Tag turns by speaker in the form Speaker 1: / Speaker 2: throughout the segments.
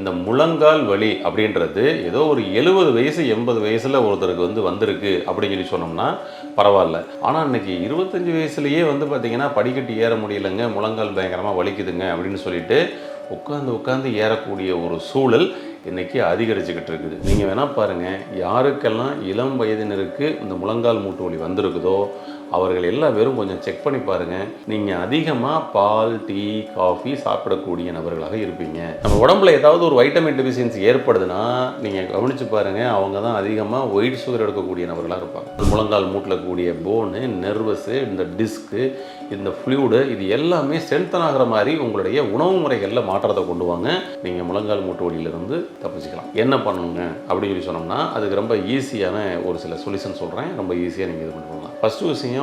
Speaker 1: இந்த முழங்கால் வலி அப்படின்றது ஏதோ ஒரு 70 வயசு 80 வயசில் ஒருத்தருக்கு வந்திருக்கு அப்படின்னு சொல்லி சொன்னோம்னா பரவாயில்ல. ஆனால் இன்னைக்கு 25 வயசுலேயே பார்த்தீங்கன்னா படிக்கட்டு ஏற முடியலைங்க, முழங்கால் பயங்கரமாக வலிக்குதுங்க அப்படின்னு சொல்லிட்டு உட்காந்து ஏறக்கூடிய ஒரு சூழல் இன்றைக்கி அதிகரிச்சுக்கிட்டு இருக்குது. நீங்கள் வேணால் பாருங்கள், யாருக்கெல்லாம் இளம் வயதினருக்கு இந்த முழங்கால் மூட்டு வலி வந்திருக்குதோ அவர்கள் எல்லா பேரும் கொஞ்சம் செக் பண்ணி பாருங்கள். நீங்கள் அதிகமாக பால், டீ, காஃபி சாப்பிடக்கூடிய நபர்களாக இருப்பீங்க. நம்ம உடம்புல ஏதாவது ஒரு வைட்டமின் டெஃபிஷியன்சி ஏற்படுதுன்னா நீங்கள் கவனித்து பாருங்கள், அவங்க தான் அதிகமாக ஒயிட் சுகர் எடுக்கக்கூடிய நபர்களாக இருப்பாங்க. முழங்கால் மூட்டில் கூடிய போனு, நெர்வஸு, இந்த டிஸ்க்கு, இந்த ஃப்ளூயிடு, இது எல்லாமே ஸ்ட்ரென்தன் ஆகிற மாதிரி உங்களுடைய உணவு முறைகளில் மாற்றத்தை கொண்டு வாங்க. நீங்கள் முழங்கால் மூட்டு வலியிலிருந்து தப்பிச்சுக்கலாம். என்ன பண்ணுங்க அப்படின்னு சொல்லி சொன்னோம்னா அதுக்கு ரொம்ப ஈஸியான ஒரு சில சொல்யூஷன் சொல்கிறேன். ரொம்ப ஈஸியாக நீங்கள் இது பண்ணலாம். ஃபஸ்ட்டு விஷயம்,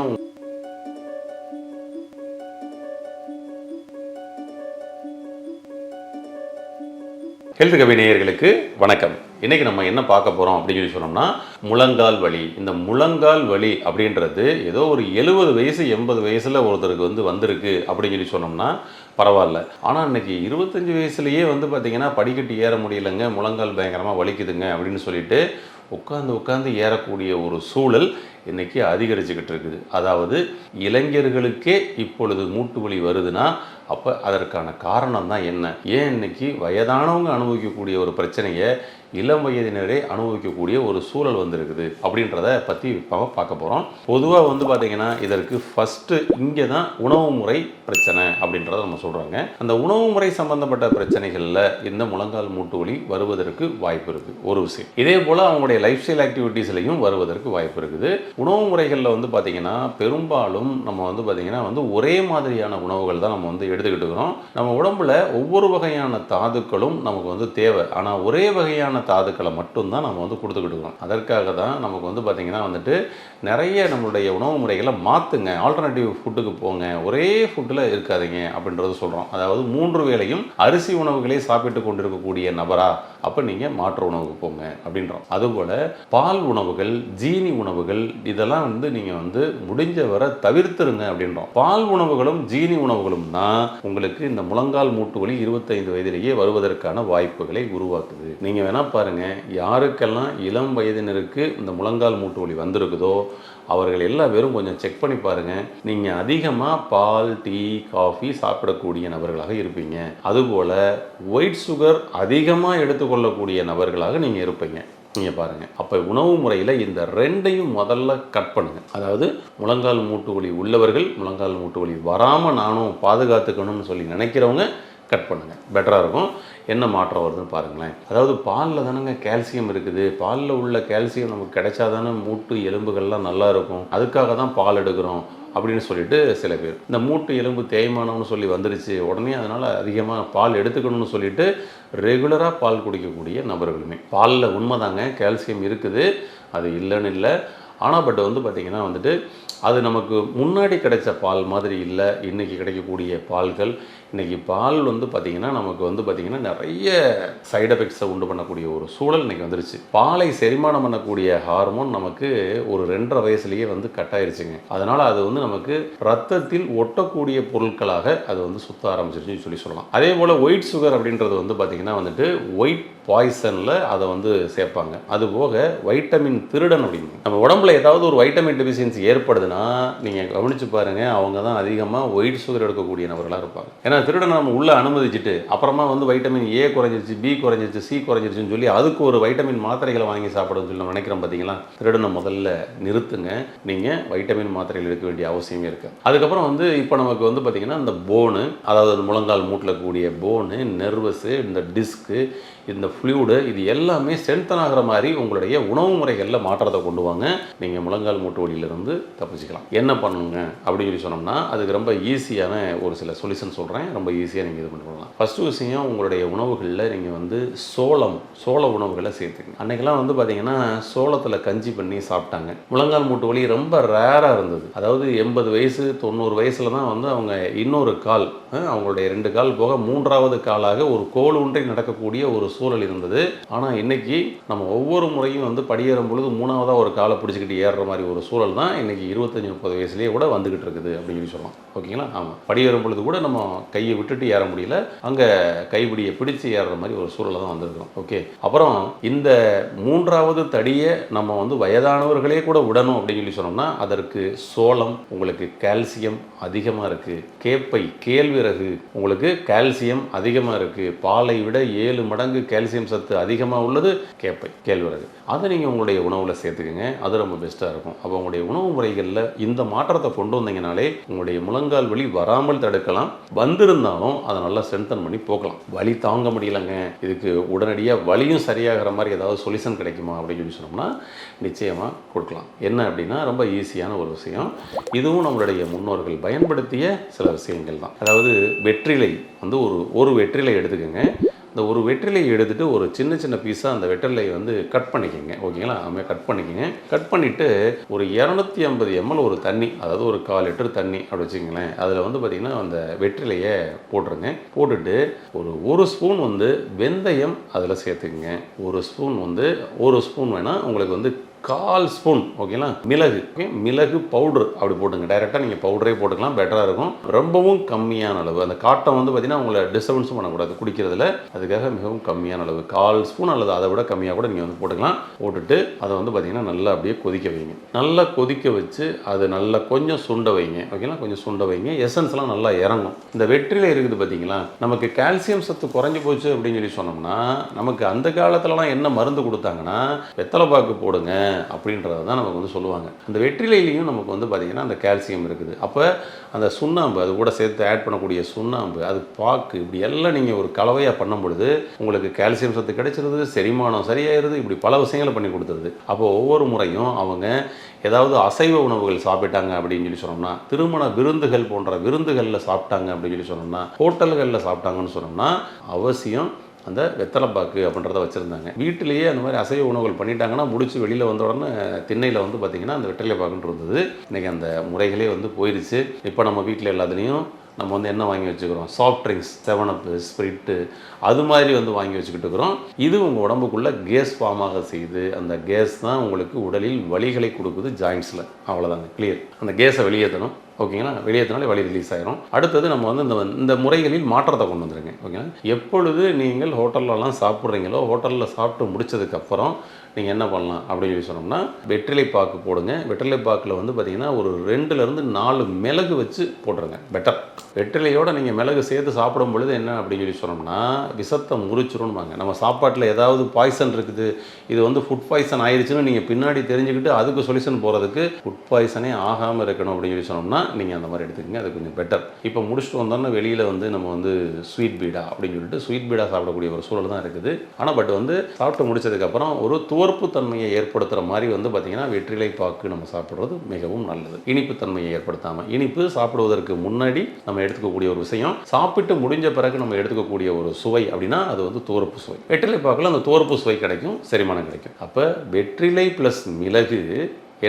Speaker 1: ஹெல்த் கவி நேயர்களுக்கு வணக்கம். இன்றைக்கி நம்ம என்ன பார்க்க போகிறோம் அப்படின்னு சொல்லி சொன்னோம்னா முழங்கால் வலி. இந்த முழங்கால் வலி அப்படின்றது ஏதோ ஒரு 70 வயசு 80 வயசில் ஒருத்தருக்கு வந்திருக்கு அப்படின்னு சொல்லி சொன்னோம்னா பரவாயில்ல. ஆனால் இன்றைக்கி 25 வயசுலேயே பார்த்திங்கன்னா படிக்கட்டு ஏற முடியலைங்க, முழங்கால் பயங்கரமாக வலிக்குதுங்க அப்படின்னு சொல்லிட்டு உட்காந்து ஏறக்கூடிய ஒரு சூழல் இன்றைக்கி அதிகரிச்சுக்கிட்டு இருக்குது. அதாவது இளைஞர்களுக்கே இப்பொழுது மூட்டு வலி வருதுன்னா அப்போ அதற்கான காரணம் தான் என்ன? ஏன் இன்னைக்கு வயதானவங்க அனுபவிக்கக்கூடிய ஒரு பிரச்சனையை இளம் வயதினரே அனுபவிக்கக்கூடிய ஒரு சூழல் வந்திருக்குது அப்படின்றத பற்றி இப்போ பார்க்க போகிறோம். பொதுவாக பார்த்திங்கன்னா இதற்கு ஃபஸ்ட்டு இங்கே தான் உணவு முறை பிரச்சனை அப்படின்றத நம்ம சொல்கிறாங்க. அந்த உணவு முறை சம்பந்தப்பட்ட பிரச்சனைகளில் இந்த முழங்கால் மூட்டு வலி வருவதற்கு வாய்ப்பு இருக்குது ஒரு விஷயம். இதே போல் அவங்களுடைய லைஃப் ஸ்டைல் ஆக்டிவிட்டீஸ்லையும் வருவதற்கு வாய்ப்பு இருக்குது. உணவு முறைகளில் பார்த்திங்கன்னா பெரும்பாலும் நம்ம பார்த்திங்கன்னா ஒரே மாதிரியான உணவுகள் தான் நம்ம எடுத்துக்கிட்டு இருக்கிறோம். நம்ம உடம்புல ஒவ்வொரு வகையான தாதுக்களும் நமக்கு தேவை. ஆனால் ஒரே வகையான தாதுக்களை மட்டும்தான் நம்ம கொடுத்துக்கிட்டு இருக்கோம். அதற்காக தான் நமக்கு பார்த்திங்கன்னா நிறைய நம்மளுடைய உணவு முறைகளை மாற்றுங்க, ஆல்டர்னேட்டிவ் ஃபுட்டுக்கு போங்க, ஒரே ஃபுட்டில் இருக்காதீங்க அப்படின்றது சொல்கிறோம். அதாவது 3 வேளையும் அரிசி உணவுகளே சாப்பிட்டு கொண்டிருக்கக்கூடிய நபரா, அப்போ நீங்கள் மாற்று உணவுக்கு போங்க அப்படின்றோம். அதுபோல் பால் உணவுகள், ஜீனி உணவுகள், இதெல்லாம் நீங்கள் முடிஞ்ச வரை தவிர்த்துருங்க அப்படின்றோம். பால் உணவுகளும் ஜீனி உணவுகளும் தான் உங்களுக்கு இந்த முழங்கால் மூட்டு வலி 25 வயதிலேயே வருவதற்கான வாய்ப்புகளை உருவாக்குது. நீங்கள் வேணா பாருங்க, யாருக்கெல்லாம் இளம் வயதினருக்கு இந்த முழங்கால் மூட்டு வலி வந்திருக்குதோ அவர்கள் எல்லா பேரும் கொஞ்சம் செக் பண்ணி பாருங்க. நீங்கள் அதிகமாக பால், டீ, காஃபி சாப்பிடக்கூடிய நபர்களாக இருப்பீங்க. அதுபோல் ஒயிட் சுகர் அதிகமாக எடுத்துக்கொள்ளக்கூடிய நபர்களாக நீங்கள் இருப்பீங்க. நீங்கள் பாருங்கள், அப்போ உணவு முறையில் இந்த 2ஐயும் முதல்ல கட் பண்ணுங்கள். அதாவது முழங்கால் மூட்டு வலி உள்ளவர்கள் முழங்கால் மூட்டு வலி வராமல் நானும் பாதுகாத்துக்கணும்னு சொல்லி நினைக்கிறவங்க கட் பண்ணுங்கள், பெட்டராக இருக்கும். என்ன மாற்றம் வருதுன்னு பாருங்களேன். அதாவது பாலில் தானேங்க கால்சியம் இருக்குது. பாலில் உள்ள கால்சியம் நமக்கு கிடைச்சா தானே மூட்டு எலும்புகள்லாம் நல்லா இருக்கும். அதுக்காக தான் பால் எடுக்கிறோம் அப்படின்னு சொல்லிட்டு சில பேர் இந்த மூட்டு எலும்பு தேய்மானம்னு சொல்லி வந்துருச்சு உடனே அதனால் அதிகமாக பால் எடுத்துக்கணும்னு சொல்லிட்டு ரெகுலராக பால் குடிக்கக்கூடிய நபர்களுமே. பாலில் உண்மைதாங்க கால்சியம் இருக்குது, அது இல்லைன்னு இல்லை. ஆனால் பார்த்திங்கன்னா அது நமக்கு முன்னாடி கிடைச்ச பால் மாதிரி இல்லை. இன்றைக்கி கிடைக்கக்கூடிய பால்கள், இன்றைக்கி பால் பார்த்திங்கன்னா நமக்கு பார்த்திங்கன்னா நிறைய சைடு எஃபெக்ட்ஸை உண்டு பண்ணக்கூடிய ஒரு சூழல் இன்றைக்கி வந்துருச்சு. பாலை செரிமானம் பண்ணக்கூடிய ஹார்மோன் நமக்கு ஒரு 2.5 வயசுலேயே கட்டாயிருச்சுங்க. அதனால் அது நமக்கு ரத்தத்தில் ஒட்டக்கூடிய பொருட்களாக அது சுத்த ஆரம்பிச்சிருச்சுன்னு சொல்லலாம். அதே போல் ஒயிட் சுகர் அப்படின்றது பார்த்திங்கன்னா ஒயிட் பாய்சனில் அதை சேர்ப்பாங்க. அதுபோக வைட்டமின் திருடன் அப்படின்னு நம்ம உடம்புல ஏதாவது ஒரு வைட்டமின் டெஃபிஷியன்சி ஏற்படுதுன்னா நீங்கள் கவனித்து பாருங்கள், அவங்க தான் அதிகமாக ஒயிட் சுகர் எடுக்கக்கூடிய நபர்களாக இருப்பாங்க. ஏன்னா திருடனை நம்ம உள்ளே அனுமதிச்சுட்டு அப்புறமா வைட்டமின் ஏ குறைஞ்சிருச்சு, பி குறைஞ்சிருச்சு, சி குறைஞ்சிருச்சுன்னு சொல்லி அதுக்கு ஒரு வைட்டமின் மாத்திரைகளை வாங்கி சாப்பிடணும்னு சொல்லி நம்ம நினைக்கிறோம். பார்த்தீங்களா, திருடனை முதல்ல நிறுத்துங்க. நீங்கள் வைட்டமின் மாத்திரைகள் எடுக்க வேண்டிய அவசியமே இருக்குது. அதுக்கப்புறம் இப்போ நமக்கு பார்த்திங்கன்னா இந்த போனு, அதாவது முழங்கால் மூட்டில் கூடிய போனு, நெர்வஸு, இந்த டிஸ்க்கு, இந்த ஃப்ளூயிடு, இது எல்லாமே ஸ்ட்ரென்தன் ஆகிற மாதிரி உங்களுடைய உணவு முறைகளில் மாற்றத்தை கொண்டு வாங்க. நீங்கள் முழங்கால் மூட்டு வலியிலிருந்து தப்பிச்சுக்கலாம். என்ன பண்ணுங்க அப்படின்னு சொல்லி சொன்னோம்னா அதுக்கு ரொம்ப ஈஸியான ஒரு சில சொல்யூஷன் சொல்கிறேன். ரொம்ப ஈஸியாக நீங்கள் இது பண்ணலாம். ஃபஸ்ட்டு விஷயம், உங்களுடைய உணவுகளில் நீங்கள் சோள உணவுகளை சேர்த்துக்கங்க. அன்றைக்கெல்லாம் பார்த்திங்கன்னா சோளத்தில் கஞ்சி பண்ணி சாப்பிட்டாங்க. முழங்கால் மூட்டு வலி ரொம்ப ரேராக இருந்தது. அதாவது 80 வயசு 90 வயசில் தான் அவங்க இன்னொரு கால் அவங்களுடைய 2 கால் போக 3வது காலாக ஒரு கோல் ஒன்றை நடக்கக்கூடிய ஒரு சூழல் இருந்தது. ஆனால் இன்னைக்கு நம்ம ஒவ்வொரு முறையும் வந்து படியேறும் பொழுது 3வதா ஒரு காலை பிடிச்சிக்கிட்டு ஏறுற மாதிரி ஒரு சூழல் தான் இன்னைக்கு 25-30 வயசுலேயே கூட வந்துகிட்டு இருக்குது அப்படின்னு சொல்லி சொல்லலாம். ஓகேங்களா? ஆமாம், படியேறும் பொழுது கூட நம்ம கையை விட்டுட்டு ஏற முடியல, அங்கே கைப்பிடியை பிடிச்சு ஏறுற மாதிரி ஒரு சூழலை தான் வந்திருக்கோம். ஓகே, அப்புறம் இந்த 3வது தடியை நம்ம வந்து வயதானவர்களே கூட விடணும் அப்படின்னு சொல்லி சொன்னோம்னா அதற்கு சோளம், உங்களுக்கு கால்சியம் அதிகமாக இருக்குது. கேப்பை, கேழ்விறகு, உங்களுக்கு கால்சியம் அதிகமாக இருக்குது. பாலை விட 7 மடங்கு கால்சியம் சத்து அதிகமாக உள்ளது கேப்பை, கேழ்விறகு. அதை நீங்கள் உங்களுடைய உணவில் சேர்த்துக்குங்க, அது ரொம்ப பெஸ்ட்டாக இருக்கும். அப்போ உங்களுடைய உணவு முறைகளில் இந்த மாற்றத்தை கொண்டு வந்தீங்கனாலே உங்களுடைய முழங்கால் வலி வராமல் தடுக்கலாம். வந்திருந்தாலும் அதை நல்லா ஸ்ட்ரென்தன் பண்ணி போகலாம். வலி தாங்க முடியலைங்க, இதுக்கு உடனடியாக வலியும் சரியாகிற மாதிரி ஏதாவது சொல்யூஷன் கிடைக்குமா அப்படின்னு சொல்லி சொன்னோம்னா நிச்சயமாக கொடுக்கலாம். என்ன அப்படின்னா ரொம்ப ஈஸியான ஒரு விஷயம். இதுவும் நம்மளுடைய முன்னோர்கள் பயன்படுத்திய சில விஷயங்கள் தான். அதாவது வெற்றிலை வந்து ஒரு வெற்றிலை எடுத்துக்கோங்க. இந்த ஒரு வெற்றிலையை எடுத்துகிட்டு ஒரு சின்ன சின்ன பீஸாக அந்த வெற்றிலையை வந்து கட் பண்ணிக்கோங்க. ஓகேங்களா? அதுமாதிரி கட் பண்ணிக்கோங்க. கட் பண்ணிவிட்டு ஒரு 250 ml ஒரு தண்ணி, அதாவது ஒரு 1/4 லிட்டர் தண்ணி அப்படி வச்சுக்கங்களேன். அதில் வந்து பார்த்திங்கன்னா அந்த வெற்றிலையை போட்டுருங்க. போட்டுட்டு ஒரு ஸ்பூன் வந்து வெந்தயம் அதில் சேர்த்துக்குங்க. ஒரு ஸ்பூன் வேணால் உங்களுக்கு வந்து 1/4 ஸ்பூன் ஓகேங்களா மிளகு. ஓகே, மிளகு பவுடர் அப்படி போட்டுங்க. டைரெக்டாக நீங்கள் பவுடரே போட்டுக்கலாம், பெட்டராக இருக்கும். ரொம்பவும் கம்மியான அளவு. அந்த காட்டம் வந்து பார்த்தீங்கன்னா உங்களை டிஸ்டர்பன்ஸும் பண்ணக்கூடாது குடிக்கிறதுல, அதுக்காக மிகவும் கம்மியான அளவு 1/4 ஸ்பூன் அல்லது அதை விட கம்மியாக கூட நீங்கள் வந்து போட்டுக்கலாம். போட்டுட்டு அதை வந்து பார்த்தீங்கன்னா நல்லா அப்படியே கொதிக்க வைங்க. நல்லா கொதிக்க வச்சு அது நல்லா கொஞ்சம் சுண்ட வைங்க. ஓகேங்களா? கொஞ்சம் சுண்ட வைங்க. எசன்ஸ்லாம் நல்லா இறங்கும். இந்த வெற்றிலை இருக்குது பார்த்தீங்களா, நமக்கு கால்சியம் சத்து குறைஞ்சி போச்சு அப்படின்னு சொல்லி சொன்னோம்னா நமக்கு அந்த காலத்துலலாம் என்ன மருந்து கொடுத்தாங்கன்னா வெத்தலைப்பாக்கு போடுங்க அப்படின்றத தான் நமக்கு வந்து சொல்லுவாங்க. அந்த வெற்றிலையிலையும் நமக்கு வந்து பார்த்திங்கன்னா அந்த கால்சியம் இருக்குது. அப்போ அந்த சுண்ணாம்பு, அது கூட சேர்த்து ஆட் பண்ணக்கூடிய சுண்ணாம்பு, அது பாக்கு, இப்படி எல்லாம் நீங்கள் ஒரு கலவையாக பண்ணும் பொழுது உங்களுக்கு கால்சியம் சத்து கிடைச்சிருது, செரிமானம் சரியாயிருது, இப்படி பல விஷயங்களை பண்ணி கொடுத்துருது. அப்போ ஒவ்வொரு முறையும் அவங்க ஏதாவது அசைவ உணவுகள் சாப்பிட்டாங்க அப்படின்னு சொல்லி சொன்னோம்னா, திருமண விருந்துகள் போன்ற விருந்துகளில் சாப்பிட்டாங்க அப்படின்னு சொல்லி சொன்னோம்னா, ஹோட்டல்களில் சாப்பிட்டாங்கன்னு சொன்னோம்னா அவசியம் அந்த வெத்தலைப்பாக்கு அப்படின்றத வச்சுருந்தாங்க. வீட்டிலேயே அந்த மாதிரி அசைவ உணவுகள் பண்ணிட்டாங்கன்னா முடிச்சு வெளியில் வந்த உடனே திண்ணையில் வந்து பார்த்திங்கன்னா அந்த வெற்றிலை பாக்குன்னு இருந்தது. இன்றைக்கி அந்த முறைகளே வந்து போயிடுச்சு. இப்போ நம்ம வீட்டில் எல்லாத்துலேயும் நம்ம வந்து என்ன வாங்கி வச்சுக்கிறோம், சாஃப்ட் ட்ரிங்க்ஸ், 7up, ஸ்ப்ரிட்டு, அது மாதிரி வந்து வாங்கி வச்சுக்கிட்டு இருக்கிறோம். இது உங்கள் உடம்புக்குள்ளே கேஸ் ஃபார்ம் ஆக செய்யுது. அந்த கேஸ் தான் உங்களுக்கு உடலில் வலிகளை கொடுக்குது, ஜாயின்ஸில். அவ்வளோதாங்க, கிளியர். அந்த கேஸை வெளியேற்றணும். ஓகேங்களா? வெளியேற்றினாலே வலி ரிலீஸ் ஆகிரும். அடுத்தது நம்ம வந்து இந்த முறைகளில் மாற்றத்தை கொண்டு வந்துடுங்க. ஓகேங்களா? எப்பொழுது நீங்கள் ஹோட்டல்லலாம் சாப்பிட்றீங்களோ, ஹோட்டலில் சாப்பிட்டு முடிச்சதுக்கப்புறம் நீங்கள் என்ன பண்ணலாம் அப்படின்னு சொல்லி சொன்னோம்னா வெற்றிலை பாக்கு போடுங்க. வெற்றிலை பாக்கில் வந்து பார்த்திங்கன்னா ஒரு 2லேருந்து 4 மிளகு வச்சு போட்டுருங்க, பெட்டர். வெற்றிலையோடு நீங்கள் மிளகு சேர்த்து சாப்பிடும் பொழுது என்ன அப்படின்னு சொல்லி சொன்னோம்னா விஷத்தை முறிச்சிரும்பாங்க. நம்ம சாப்பாட்டில் ஏதாவது பாய்சன் இருக்குது, இது வந்து ஃபுட் பாய்சன் ஆயிடுச்சுன்னு நீங்கள் பின்னாடி தெரிஞ்சுக்கிட்டு அதுக்கு சொல்யூஷன் போகிறதுக்கு ஃபுட் பாய்சனே ஆகாமல் இருக்கணும் அப்படின்னு சொல்லி சொன்னோம்னா நீங்கள் அந்த மாதிரி எடுத்துக்கங்க, அது கொஞ்சம் பெட்டர். இப்போ முடிச்சுட்டு வந்தோம்னா வெளியில் வந்து நம்ம வந்து ஸ்வீட் பீடா அப்படின்னு சொல்லிட்டு ஸ்வீட் பீடா சாப்பிடக்கூடிய ஒரு சூழல் தான் இருக்குது. ஆனால் பட் வந்து சாப்பிட்டு முடிச்சதுக்கப்புறம் ஒரு துவர்ப்பு தன்மையை ஏற்படுத்துகிற மாதிரி வந்து பார்த்திங்கன்னா வெற்றிலை பாக்கு நம்ம சாப்பிட்றது மிகவும் நல்லது. இனிப்பு தன்மையை ஏற்படுத்தாமல், இனிப்பு சாப்பிடுவதற்கு முன்னாடி நம்ம எடுத்துக்கக்கூடிய ஒரு விஷயம், சாப்பிட்டு முடிஞ்ச பிறகு நம்ம எடுத்துக்கக்கூடிய ஒரு சுவை அப்படின்னா அது வந்து துவர்ப்பு சுவை. வெற்றிலை பாக்கில் அந்த துவர்ப்பு சுவை கிடைக்கும், செரிமானம் கிடைக்கும். அப்போ வெற்றிலை ப்ளஸ் மிளகு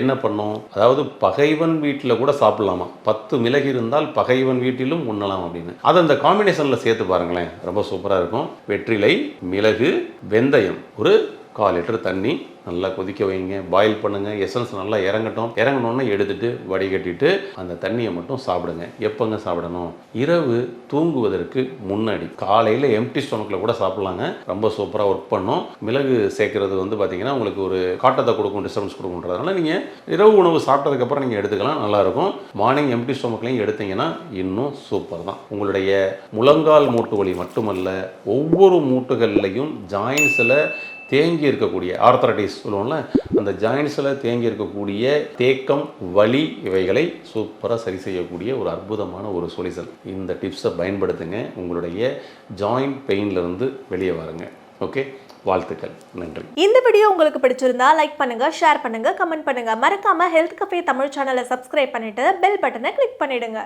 Speaker 1: என்ன பண்ணும், அதாவது பகைவன் வீட்டில் கூட சாப்பிடலாமா, 10 மிளகு இருந்தால் பகைவன் வீட்டிலும் உண்ணலாம் அப்படின்னு. அதை அந்த காம்பினேஷனில் சேர்த்து பாருங்களேன், ரொம்ப சூப்பராக இருக்கும். வெற்றிலை, மிளகு, வெந்தயம், ஒரு 1/4 லிட்டர் தண்ணி நல்லா கொதிக்க வைங்க, பாயில் பண்ணுங்கள். எசன்ஸ் நல்லா இறங்கணுன்னு எடுத்துகிட்டு வடிகட்டிட்டு அந்த தண்ணியை மட்டும் சாப்பிடுங்க. எப்போங்க சாப்பிடணும், இரவு தூங்குவதற்கு முன்னாடி. காலையில் எம்டி ஸ்டொமக்கில் கூட சாப்பிட்லாங்க, ரொம்ப சூப்பராக ஒர்க் பண்ணும். மிளகு சேர்க்கறது வந்து பார்த்திங்கன்னா உங்களுக்கு ஒரு காட்டத்தை கொடுக்கும், டிஸ்டர்பன்ஸ் கொடுக்குன்றதுனால நீங்கள் இரவு உணவு சாப்பிட்டதுக்கப்புறம் நீங்கள் எடுத்துக்கலாம், நல்லாயிருக்கும். மார்னிங் எம்டி ஸ்டொமக்லையும் எடுத்தீங்கன்னா இன்னும் சூப்பர் தான். உங்களுடைய முழங்கால் மூட்டு வலி மட்டுமல்ல, ஒவ்வொரு மூட்டுகள்லையும் ஜாயின்ஸில் தேங்கி இருக்கக்கூடிய ஆர்த்தரைட்டிஸ் சொல்லுவோம்ல, அந்த ஜாயின்ஸில் தேங்கி இருக்கக்கூடிய தேக்கம், வலி, இவைகளை சூப்பராக சரி செய்யக்கூடிய ஒரு அற்புதமான ஒரு சொல்யூஷன். இந்த டிப்ஸை பயன்படுத்துங்க, உங்களுடைய ஜாயிண்ட் பெயின்லேருந்து வெளியே வாருங்க. ஓகே, வாழ்த்துக்கள், நன்றி.
Speaker 2: இந்த வீடியோ உங்களுக்கு பிடிச்சிருந்தா லைக் பண்ணுங்க, ஷேர் பண்ணுங்க, கமெண்ட் பண்ணுங்க. மறக்காம ஹெல்த் கஃபே தமிழ் சேனலை சப்ஸ்கிரைப் பண்ணிட்டு பெல் பட்டனை கிளிக் பண்ணிடுங்க.